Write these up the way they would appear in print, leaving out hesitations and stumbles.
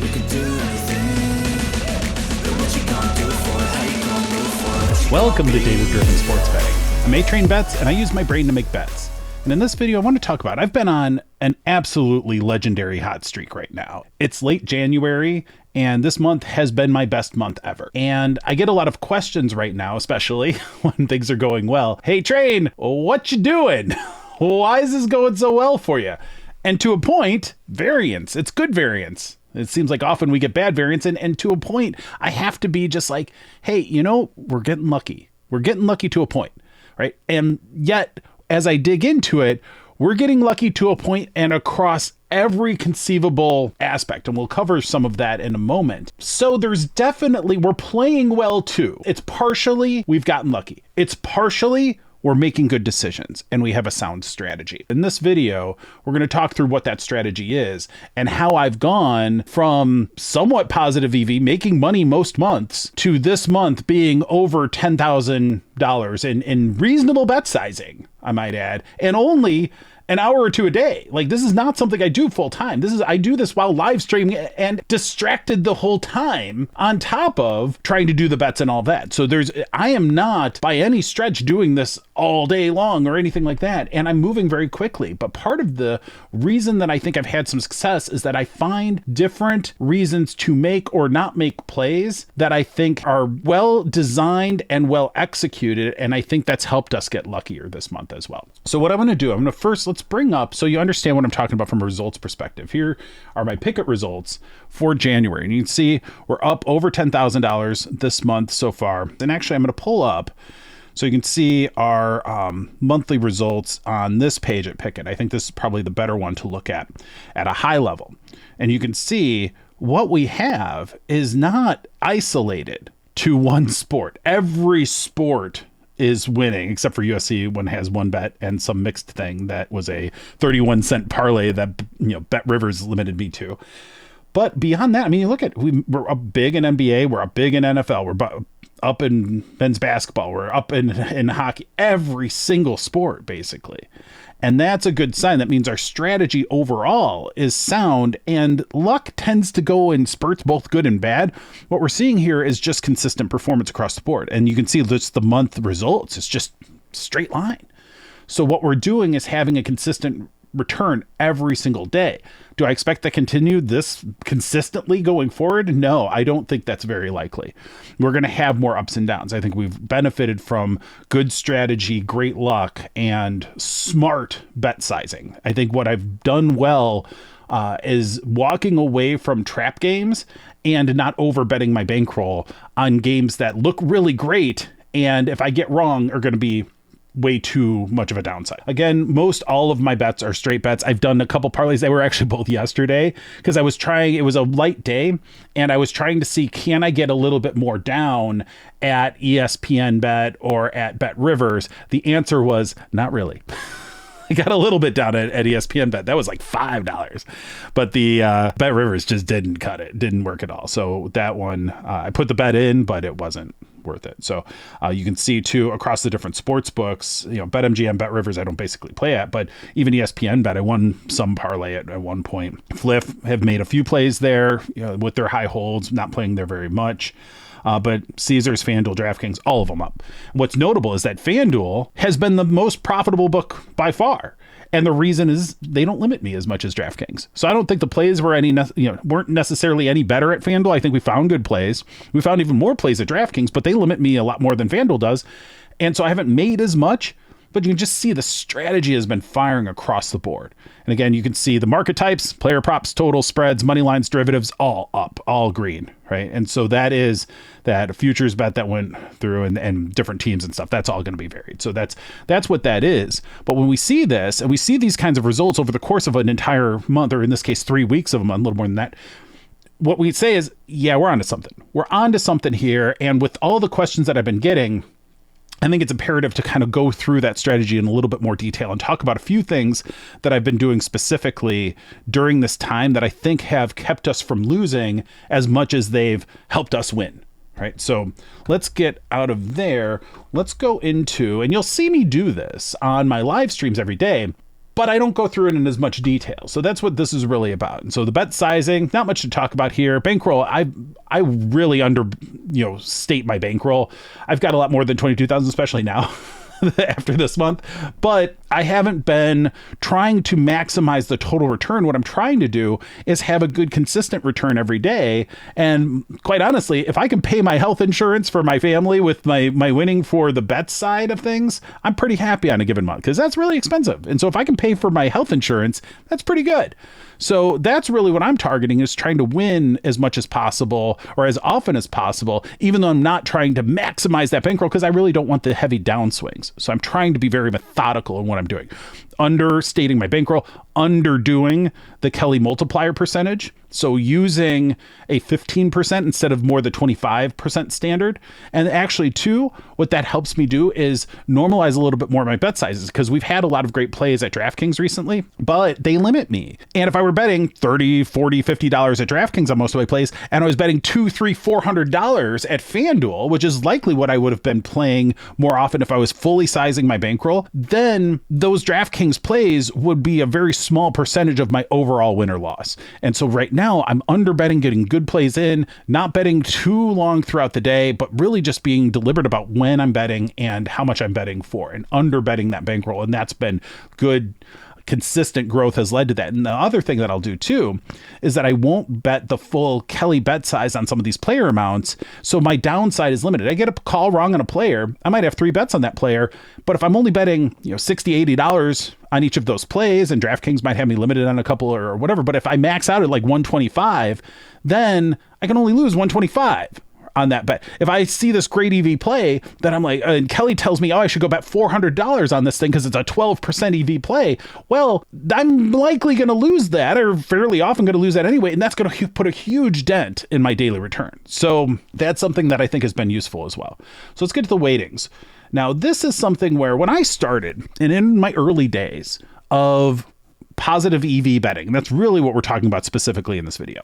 We could do anything. But what you gonna do for it? How you gonna move for it? Welcome to Data-Driven Sports Betting. I'm A-Train Bets, and I use my brain to make bets. And in this video, I want to talk about, I've been on an absolutely legendary hot streak right now. It's late January, and this month has been my best month ever. And I get a lot of questions right now, especially when things are going well. Hey, Train, what you doing? Why is this going so well for you? And to a point, variance. It's good variance. It seems like often we get bad variance, and to a point, I have to be just like, hey, you know, we're getting lucky. We're getting lucky to a point, right? And yet, as I dig into it, we're getting lucky to a point and across every conceivable aspect. And we'll cover some of that in a moment. So there's definitely, we're playing well too. It's partially, we've gotten lucky. It's partially, we're making good decisions and we have a sound strategy. In this video, we're going to talk through what that strategy is and how I've gone from somewhat positive EV, making money most months, to this month being over $10,000 in reasonable bet sizing, I might add, and only an hour or two a day. Like, this is not something I do full time. I do this while live streaming and distracted the whole time on top of trying to do the bets and all that. So I am not by any stretch doing this all day long or anything like that. And I'm moving very quickly. But part of the reason that I think I've had some success is that I find different reasons to make or not make plays that I think are well designed and well executed. And I think that's helped us get luckier this month as well. So what I'm going to do, let's bring up so you understand what I'm talking about from a results perspective. Here are my picket results for January. And you can see we're up over $10,000 this month so far. And actually, I'm going to pull up so you can see our monthly results on this page at Pickett. I think this is probably the better one to look at a high level. And you can see what we have is not isolated to one sport. Every sport is winning, except for USC. One has one bet and some mixed thing that was a 31-cent parlay that, Bet Rivers limited me to. But beyond that, I mean, you look at, we're up big in NBA, we're up big in NFL, we're up in men's basketball, we're up in hockey, every single sport, basically. And that's a good sign. That means our strategy overall is sound, and luck tends to go in spurts, both good and bad. What we're seeing here is just consistent performance across the board. And you can see just the month results. It's just straight line. So what we're doing is having a consistent return every single day. Do I expect to continue this consistently going forward? No, I don't think that's very likely. We're going to have more ups and downs. I think we've benefited from good strategy, great luck, and smart bet sizing. I think what I've done well is walking away from trap games and not over betting my bankroll on games that look really great, and if I get wrong, are going to be way too much of a downside. Again, most all of my bets are straight bets. I've done a couple parlays. They were actually both yesterday because it was a light day and I was trying to see, can I get a little bit more down at ESPN Bet or at Bet Rivers? The answer was not really. I got a little bit down at ESPN Bet. That was like $5. But the Bet Rivers just didn't cut it. Didn't work at all. So that one, I put the bet in, but it wasn't worth it. So you can see too across the different sports books, BetMGM, Bet Rivers, I don't basically play at, but even ESPN Bet, I won some parlay at one point. Fliff have made a few plays there with their high holds, not playing there very much. But Caesars, FanDuel, DraftKings, all of them up. What's notable is that FanDuel has been the most profitable book by far. And the reason is they don't limit me as much as DraftKings. So I don't think the plays were weren't necessarily any better at FanDuel. I think we found good plays. We found even more plays at DraftKings, but they limit me a lot more than FanDuel does. And so I haven't made as much, but you can just see the strategy has been firing across the board. And again, you can see the market types, player props, total spreads, money lines, derivatives, all up, all green, right? And so that is that futures bet that went through and different teams and stuff. That's all going to be varied. So that's what that is. But when we see this and we see these kinds of results over the course of an entire month, or in this case, 3 weeks of a month, a little more than that, what we say is, yeah, we're onto something. We're onto something here. And with all the questions that I've been getting, I think it's imperative to kind of go through that strategy in a little bit more detail and talk about a few things that I've been doing specifically during this time that I think have kept us from losing as much as they've helped us win. Right. So let's get out of there. Let's go into, and you'll see me do this on my live streams every day. but I don't go through it in as much detail. So that's what this is really about. And so the bet sizing, not much to talk about here. Bankroll, I really state my bankroll. I've got a lot more than 22,000, especially now. After this month, but I haven't been trying to maximize the total return. What I'm trying to do is have a good consistent return every day. And quite honestly, if I can pay my health insurance for my family with my winning for the bet side of things, I'm pretty happy on a given month, because that's really expensive. And so if I can pay for my health insurance, that's pretty good. So that's really what I'm targeting, is trying to win as much as possible or as often as possible, even though I'm not trying to maximize that bankroll, because I really don't want the heavy downswings. So I'm trying to be very methodical in what I'm doing. Understating my bankroll, underdoing the Kelly multiplier percentage. So using a 15% instead of more the 25% standard. And actually too, what that helps me do is normalize a little bit more of my bet sizes, because we've had a lot of great plays at DraftKings recently, but they limit me. And if I were betting $30, $40, $50 at DraftKings on most of my plays, and I was betting $200, $300, $400 at FanDuel, which is likely what I would have been playing more often if I was fully sizing my bankroll, then those DraftKings plays would be a very small percentage of my overall win or loss. And so right now I'm under betting, getting good plays in, not betting too long throughout the day, but really just being deliberate about when I'm betting and how much I'm betting for, and under betting that bankroll. And that's been good. Consistent growth has led to that. And the other thing that I'll do too is that I won't bet the full Kelly bet size on some of these player amounts. So my downside is limited. I get a call wrong on a player, I might have 3 bets on that player, but if I'm only betting, $60, $80 on each of those plays, and DraftKings might have me limited on a couple or whatever, but if I max out at like 125, then I can only lose 125 on that bet. If I see this great EV play that I'm like, and Kelly tells me, I should go bet $400 on this thing because it's a 12% EV play. Well, I'm likely going to lose that, or fairly often going to lose that anyway. And that's going to put a huge dent in my daily return. So that's something that I think has been useful as well. So let's get to the weightings. Now, this is something where when I started, and in my early days of positive EV betting, and that's really what we're talking about specifically in this video.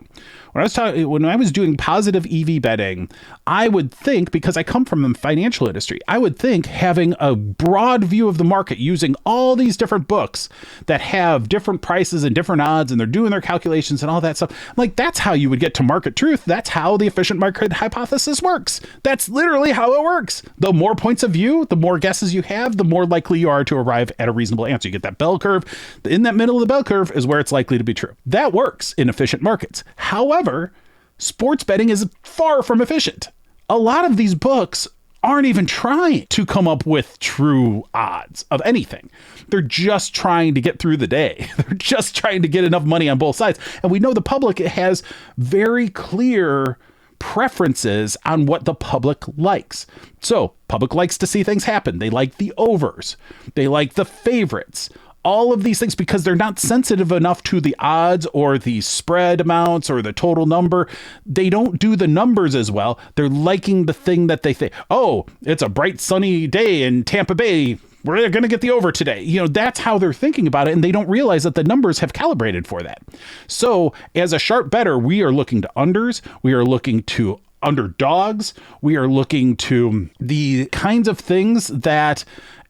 When I was doing positive EV betting, I would think, because I come from the financial industry, I would think having a broad view of the market using all these different books that have different prices and different odds, and they're doing their calculations and all that stuff. I'm like, that's how you would get to market truth. That's how the efficient market hypothesis works. That's literally how it works. The more points of view, the more guesses you have, the more likely you are to arrive at a reasonable answer. You get that bell curve. In that middle of the bell curve is where it's likely to be true. That works in efficient markets. However, sports betting is far from efficient. A lot of these books aren't even trying to come up with true odds of anything. They're just trying to get through the day. They're just trying to get enough money on both sides. And we know the public has very clear preferences on what the public likes. So public likes to see things happen. They like the overs. They like the favorites. All of these things, because they're not sensitive enough to the odds or the spread amounts or the total number. They don't do the numbers as well. They're liking the thing that they think, oh, it's a bright sunny day in Tampa Bay, we're going to get the over today. That's how they're thinking about it. And they don't realize that the numbers have calibrated for that. So as a sharp bettor, we are looking to unders. We are looking to underdogs. We are looking to the kinds of things that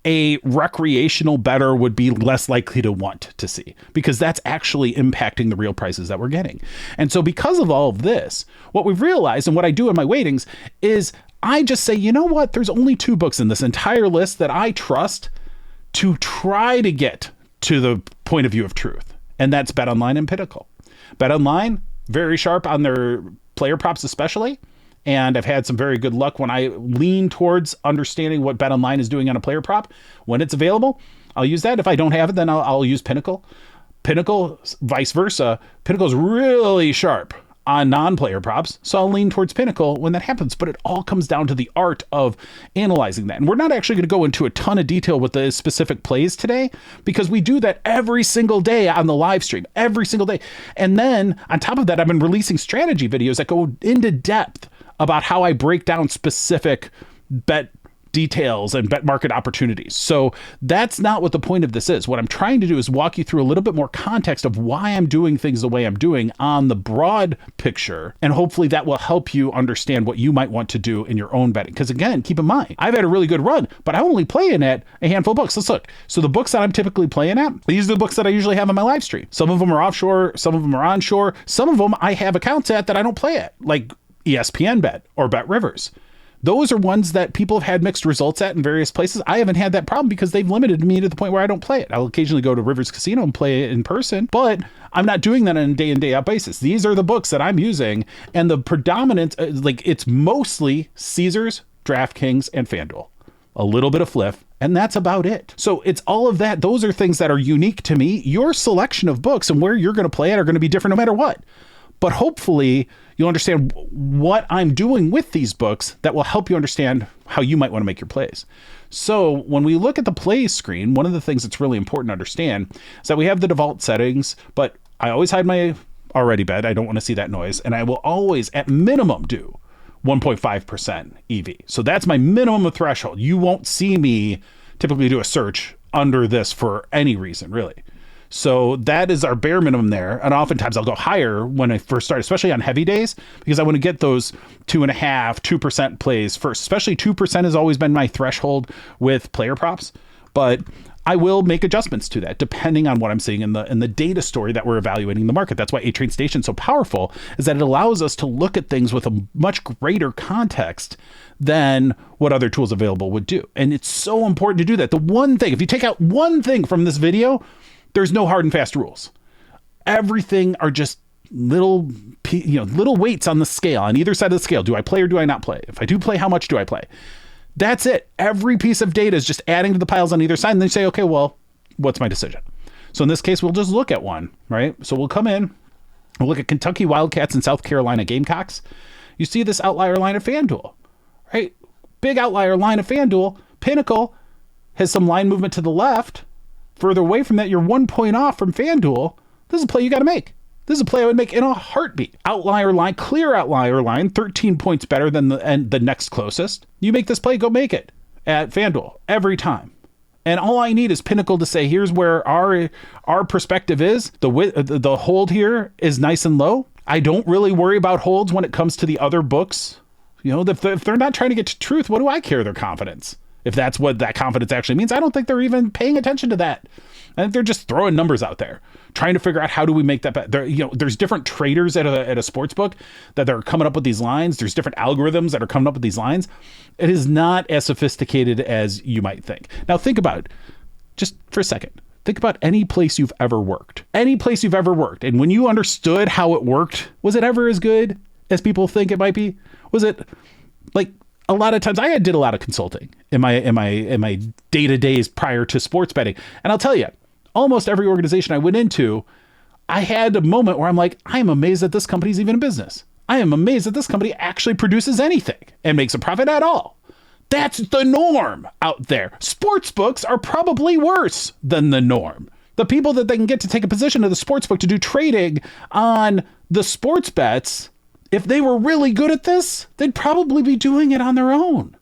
a recreational bettor would be less likely to want to see, because that's actually impacting the real prices that we're getting. And so because of all of this, what we've realized, and what I do in my weightings, is I just say, you know what? There's only 2 books in this entire list that I trust to try to get to the point of view of truth. And that's BetOnline and Pinnacle. BetOnline, very sharp on their player props especially. And I've had some very good luck when I lean towards understanding what BetOnline is doing on a player prop. When it's available, I'll use that. If I don't have it, then I'll use Pinnacle. Pinnacle, vice versa. Pinnacle's really sharp on non-player props, so I'll lean towards Pinnacle when that happens. But it all comes down to the art of analyzing that. And we're not actually going to go into a ton of detail with the specific plays today, because we do that every single day on the live stream, every single day. And then on top of that, I've been releasing strategy videos that go into depth about how I break down specific bet details and bet market opportunities. So that's not what the point of this is. What I'm trying to do is walk you through a little bit more context of why I'm doing things the way I'm doing on the broad picture. And hopefully that will help you understand what you might want to do in your own betting. Because again, keep in mind, I've had a really good run, but I'm only playing at a handful of books. Let's look. So the books that I'm typically playing at, these are the books that I usually have on my live stream. Some of them are offshore, some of them are onshore, some of them I have accounts at that I don't play at, like ESPN Bet or Bet Rivers. Those are ones that people have had mixed results at in various places. I haven't had that problem because they've limited me to the point where I don't play it. I'll occasionally go to Rivers Casino and play it in person, but I'm not doing that on a day in, day out basis. These are the books that I'm using, and the predominant, it's mostly Caesars, DraftKings, and FanDuel. A little bit of Fliff, and that's about it. So it's all of that. Those are things that are unique to me. Your selection of books and where you're going to play it are going to be different no matter what. But hopefully you'll understand what I'm doing with these books that will help you understand how you might want to make your plays. So when we look at the play screen, one of the things that's really important to understand is that we have the default settings, but I always hide my already bet. I don't want to see that noise. And I will always at minimum do 1.5% EV. So that's my minimum threshold. You won't see me typically do a search under this for any reason, really. So that is our bare minimum there. And oftentimes I'll go higher when I first start, especially on heavy days, because I want to get those 2.5%, 2% plays first. Especially 2% has always been my threshold with player props, but I will make adjustments to that depending on what I'm seeing in the data story that we're evaluating the market. That's why A-Train Station is so powerful, is that it allows us to look at things with a much greater context than what other tools available would do. And it's so important to do that. The one thing, if you take out one thing from this video, there's no hard and fast rules. Everything are just little weights on the scale, on either side of the scale. Do I play or do I not play? If I do play, how much do I play? That's it. Every piece of data is just adding to the piles on either side. And then you say, okay, well, what's my decision? So in this case, we'll just look at one, right? So we'll come in, we'll look at Kentucky Wildcats and South Carolina Gamecocks. You see this outlier line of FanDuel, right? Big outlier line of FanDuel. Pinnacle has some line movement to the left. Further away from that, you're 1 point off from FanDuel. This is a play you got to make. This is a play I would make in a heartbeat. Outlier line, clear outlier line, 13 points better than the next closest. You make this play, go make it at FanDuel every time. And all I need is Pinnacle to say, here's where our perspective is. The hold here is nice and low. I don't really worry about holds when it comes to the other books. You know, if they're not trying to get to truth, what do I care their confidence? If that's what that confidence actually means, I don't think they're even paying attention to that. I think they're just throwing numbers out there, trying to figure out how do we make that bet. There's different traders at a sports book that are coming up with these lines. There's different algorithms that are coming up with these lines. It is not as sophisticated as you might think. Now think about it, just for a second. Think about any place you've ever worked. Any place you've ever worked. And when you understood how it worked, was it ever as good as people think it might be? Was it like... A lot of times I did a lot of consulting in my day-to-days prior to sports betting. And I'll tell you, almost every organization I went into, I had a moment where I'm like, I am amazed that this company's even in business. I am amazed that this company actually produces anything and makes a profit at all. That's the norm out there. Sports books are probably worse than the norm. The people that they can get to take a position of the sports book to do trading on the sports bets, if they were really good at this, they'd probably be doing it on their own,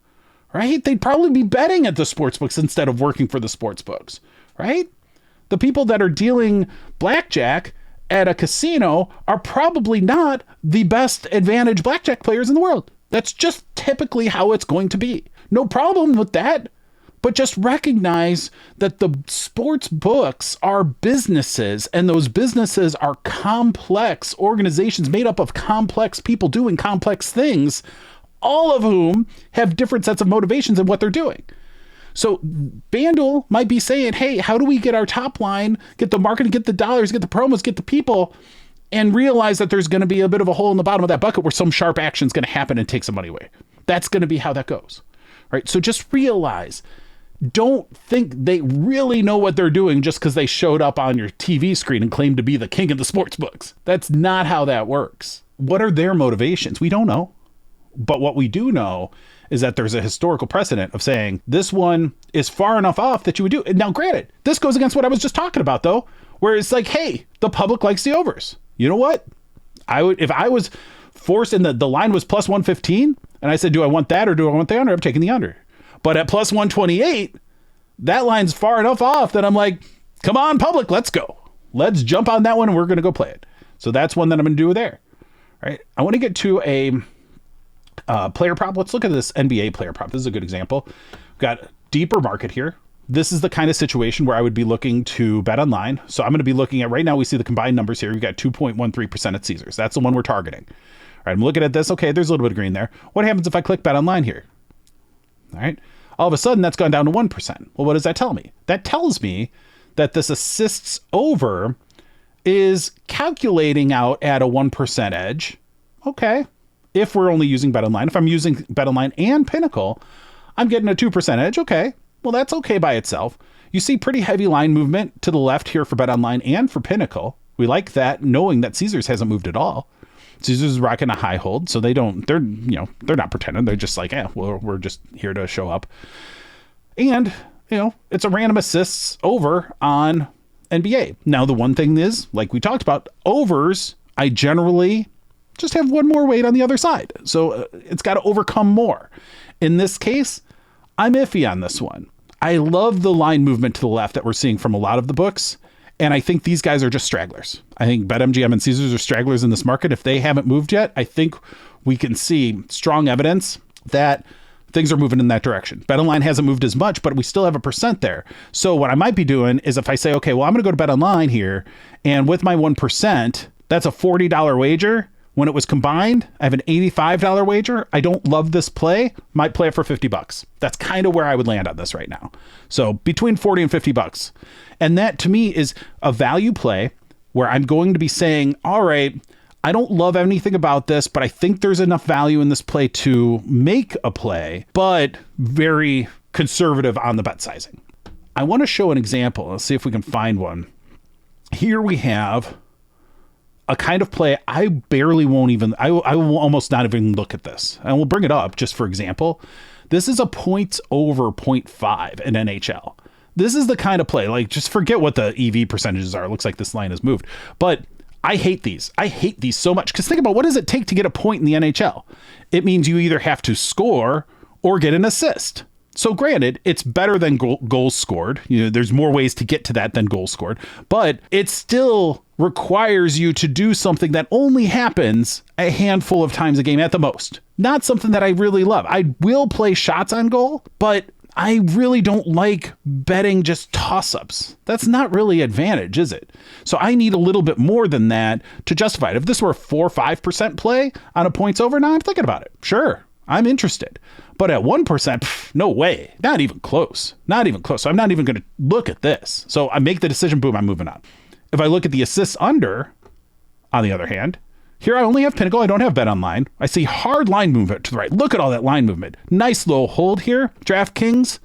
right? They'd probably be betting at the sports books instead of working for the sports books, right? The people that are dealing blackjack at a casino are probably not the best advantage blackjack players in the world. That's just typically how it's going to be. No problem with that. But just recognize that the sports books are businesses, and those businesses are complex organizations made up of complex people doing complex things, all of whom have different sets of motivations in what they're doing. So FanDuel might be saying, hey, how do we get our top line, get the marketing, get the dollars, get the promos, get the people, and realize that there's going to be a bit of a hole in the bottom of that bucket where some sharp action is going to happen and take some money away. That's going to be how that goes, right? So just realize, don't think they really know what they're doing just because they showed up on your TV screen and claimed to be the king of the sports books. That's not how that works. What are their motivations? We don't know. But what we do know is that there's a historical precedent of saying this one is far enough off that you would do it. Now, granted, this goes against what I was just talking about, though, where it's like, hey, the public likes the overs. You know what? If I was forced and the line was plus 115 and I said, do I want that or do I want the under? I'm taking the under. But at plus 128, that line's far enough off that I'm like, come on, public, let's go. Let's jump on that one and we're going to go play it. So that's one that I'm going to do there. All right. I want to get to a player prop. Let's look at this NBA player prop. This is a good example. We've got deeper market here. This is the kind of situation where I would be looking to bet online. So I'm going to be looking at, right now we see the combined numbers here. We've got 2.13% at Caesars. That's the one we're targeting. All right. I'm looking at this. Okay. There's a little bit of green there. What happens if I click bet online here? All right. All of a sudden that's gone down to 1%. Well, what does that tell me? That tells me that this assists over is calculating out at a 1% edge. Okay. If we're only using BetOnline, if I'm using BetOnline and Pinnacle, I'm getting a 2% edge. Okay. Well, that's okay by itself. You see pretty heavy line movement to the left here for BetOnline and for Pinnacle. We like that, knowing that Caesars hasn't moved at all. Caesars is rocking a high hold, so they're not pretending. They're just like, we're just here to show up. And, it's a random assists over on NBA. Now, the one thing is, like we talked about, overs, I generally just have one more weight on the other side. So it's got to overcome more. In this case, I'm iffy on this one. I love the line movement to the left that we're seeing from a lot of the books. And I think these guys are just stragglers. I think BetMGM and Caesars are stragglers in this market. If they haven't moved yet, I think we can see strong evidence that things are moving in that direction. BetOnline hasn't moved as much, but we still have a percent there. So what I might be doing is if I say, okay, well, I'm going to go to BetOnline here, and with my 1%, that's a $40 wager. When it was combined, I have an $85 wager. I don't love this play. Might play it for $50. That's kind of where I would land on this right now. So between 40 and $50. And that to me is a value play where I'm going to be saying, all right, I don't love anything about this, but I think there's enough value in this play to make a play, but very conservative on the bet sizing. I want to show an example. Let's see if we can find one. Here we have a kind of play I barely won't even, I will almost not even look at this. And we'll bring it up just for example. This is a points over 0.5 in NHL. This is the kind of play, like just forget what the EV percentages are. It looks like this line has moved, but I hate these. I hate these so much because think about what does it take to get a point in the NHL? It means you either have to score or get an assist. So granted, it's better than goals scored. There's more ways to get to that than goals scored, but it still requires you to do something that only happens a handful of times a game at the most. Not something that I really love. I will play shots on goal, but I really don't like betting just toss-ups. That's not really advantage, is it? So I need a little bit more than that to justify it. If this were a 4 or 5% play on a points over, now I'm thinking about it. Sure, I'm interested. But at 1%, no way. Not even close. Not even close. So I'm not even going to look at this. So I make the decision, boom, I'm moving on. If I look at the assists under, on the other hand, here I only have Pinnacle. I don't have BetOnline. I see hard line movement to the right. Look at all that line movement. Nice low hold here. DraftKings,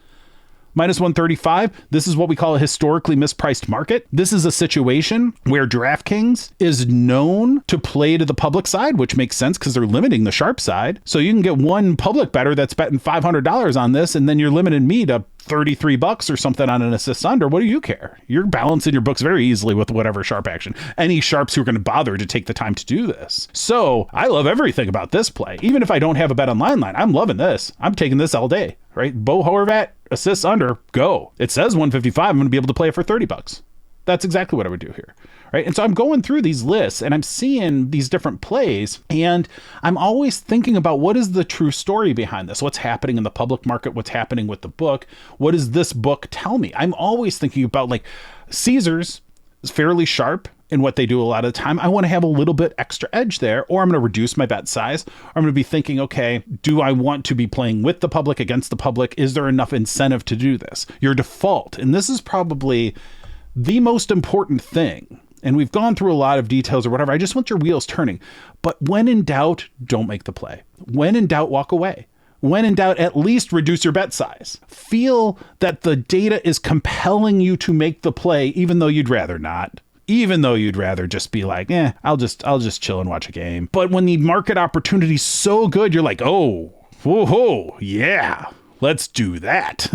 minus 135. This is what we call a historically mispriced market. This is a situation where DraftKings is known to play to the public side, which makes sense because they're limiting the sharp side. So you can get one public bettor that's betting $500 on this, and then you're limiting me to $33 or something on an assist under. What do you care? You're balancing your books very easily with whatever sharp action. Any sharps who are going to bother to take the time to do this. So I love everything about this play. Even if I don't have a BetOnline line, I'm loving this. I'm taking this all day, right? Bo Horvat, assists under, go. It says 155. I'm going to be able to play it for $30. That's exactly what I would do here, right? And so I'm going through these lists and I'm seeing these different plays, and I'm always thinking about what is the true story behind this? What's happening in the public market? What's happening with the book? What does this book tell me? I'm always thinking about, like, Caesars is fairly sharp in what they do a lot of the time. I want to have a little bit extra edge there, or I'm going to reduce my bet size. Or I'm going to be thinking, okay, do I want to be playing with the public, against the public? Is there enough incentive to do this? Your default, and this is probably the most important thing, and we've gone through a lot of details or whatever. I just want your wheels turning. But when in doubt, don't make the play. When in doubt, walk away. When in doubt, at least reduce your bet size. Feel that the data is compelling you to make the play, even though you'd rather not. Even though you'd rather just be like, I'll just chill and watch a game. But when the market opportunity's so good, you're like, oh, whoa, yeah, let's do that.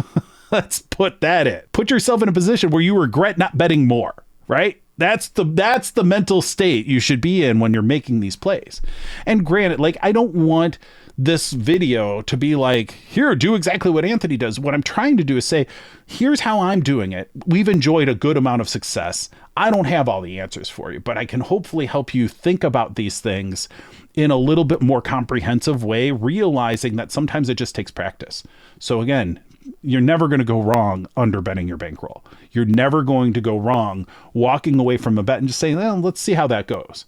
Let's put that in. Put yourself in a position where you regret not betting more, right? That's the mental state you should be in when you're making these plays. And granted, like, I don't want this video to be like, here, do exactly what Anthony does. What I'm trying to do is say, here's how I'm doing it. We've enjoyed a good amount of success. I don't have all the answers for you, but I can hopefully help you think about these things in a little bit more comprehensive way, realizing that sometimes it just takes practice. So again, you're never going to go wrong under betting your bankroll. You're never going to go wrong walking away from a bet and just saying, well, let's see how that goes.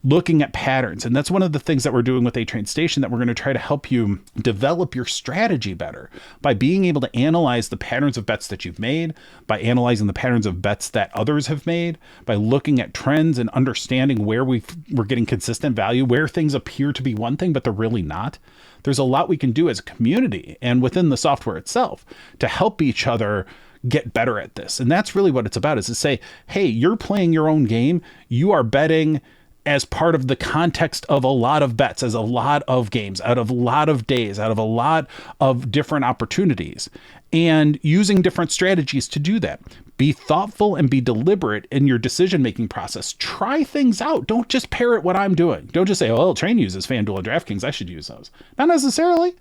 Looking at patterns. And that's one of the things that we're doing with A-Train Station, that we're going to try to help you develop your strategy better by being able to analyze the patterns of bets that you've made, by analyzing the patterns of bets that others have made, by looking at trends and understanding where we're getting consistent value, where things appear to be one thing, but they're really not. There's a lot we can do as a community and within the software itself to help each other get better at this. And that's really what it's about, is to say, hey, you're playing your own game. You are betting as part of the context of a lot of bets, as a lot of games, out of a lot of days, out of a lot of different opportunities, and using different strategies to do that. Be thoughtful and be deliberate in your decision-making process. Try things out. Don't just parrot what I'm doing. Don't just say, oh, well, Train uses FanDuel and DraftKings, I should use those. Not necessarily.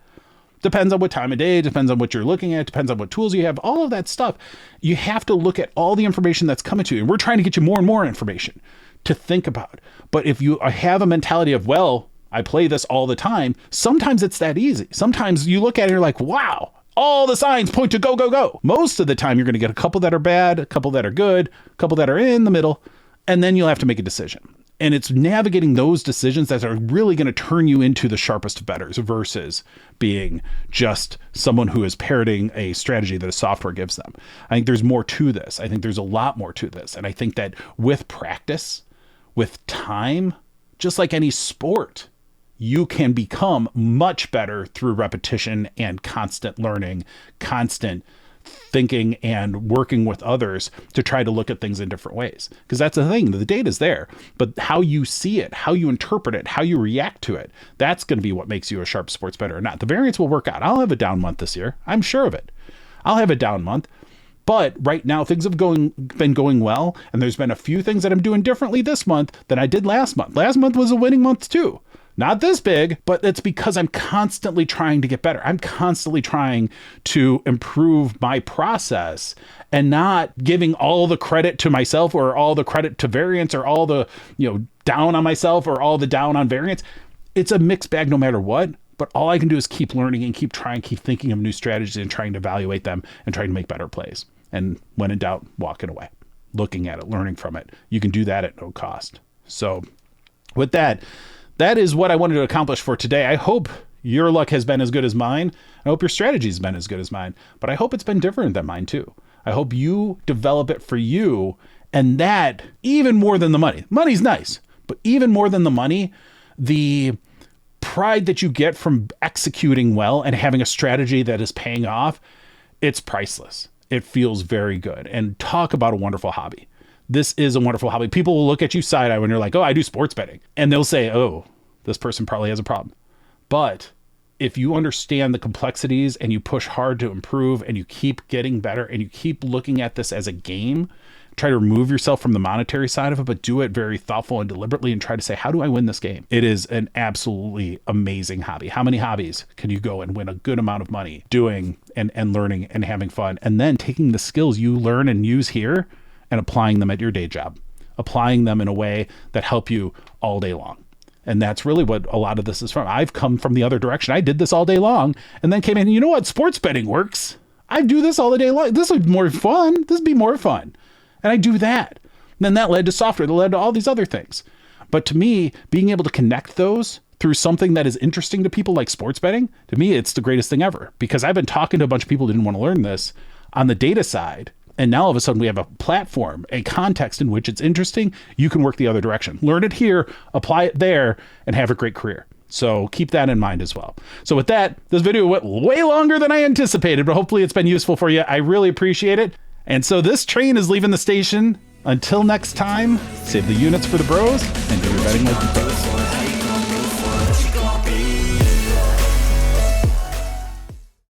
Depends on what time of day, depends on what you're looking at, depends on what tools you have, all of that stuff. You have to look at all the information that's coming to you. And we're trying to get you more and more information to think about. But if you have a mentality of, well, I play this all the time, sometimes it's that easy. Sometimes you look at it and you're like, wow, all the signs point to go, go, go. Most of the time, you're going to get a couple that are bad, a couple that are good, a couple that are in the middle, and then you'll have to make a decision. And it's navigating those decisions that are really going to turn you into the sharpest of bettors versus being just someone who is parroting a strategy that a software gives them. I think there's more to this. I think there's a lot more to this. And I think that with practice, with time, just like any sport, you can become much better through repetition and constant learning, constant thinking, and working with others to try to look at things in different ways. Because that's the thing, the data's there, but how you see it, how you interpret it, how you react to it, that's going to be what makes you a sharp sports bettor or not. The variance will work out. I'll have a down month this year. I'm sure of it. I'll have a down month. But right now, things have been going well, and there's been a few things that I'm doing differently this month than I did last month. Last month was a winning month too. Not this big, but it's because I'm constantly trying to get better. I'm constantly trying to improve my process and not giving all the credit to myself or all the credit to variance or all the, down on myself or all the down on variance. It's a mixed bag no matter what. But all I can do is keep learning and keep trying, keep thinking of new strategies and trying to evaluate them and trying to make better plays. And when in doubt, walking away, looking at it, learning from it. You can do that at no cost. So with that is what I wanted to accomplish for today. I hope your luck has been as good as mine. I hope your strategy has been as good as mine, but I hope it's been different than mine too. I hope you develop it for you, and that even more than the money. Money's nice, but even more than the money, the pride that you get from executing well and having a strategy that is paying off, it's priceless. It feels very good. And talk about a wonderful hobby. This is a wonderful hobby. People will look at you side-eye when you're like, oh, I do sports betting. And they'll say, oh, this person probably has a problem. But if you understand the complexities and you push hard to improve and you keep getting better and you keep looking at this as a game, try to remove yourself from the monetary side of it, but do it very thoughtful and deliberately and try to say, how do I win this game? It is an absolutely amazing hobby. How many hobbies can you go and win a good amount of money doing and learning and having fun, and then taking the skills you learn and use here and applying them at your day job, applying them in a way that help you all day long. And that's really what a lot of this is from. I've come from the other direction. I did this all day long and then came in, you know what? Sports betting works. I do this all the day long. This would be more fun. This would be more fun. And I do that. And then that led to software, that led to all these other things. But to me, being able to connect those through something that is interesting to people like sports betting, to me, it's the greatest thing ever. Because I've been talking to a bunch of people who didn't want to learn this on the data side. And now all of a sudden we have a platform, a context in which it's interesting. You can work the other direction. Learn it here, apply it there, and have a great career. So keep that in mind as well. So with that, this video went way longer than I anticipated, but hopefully it's been useful for you. I really appreciate it. And so this train is leaving the station. Until next time, save the units for the bros and do your betting like the pros.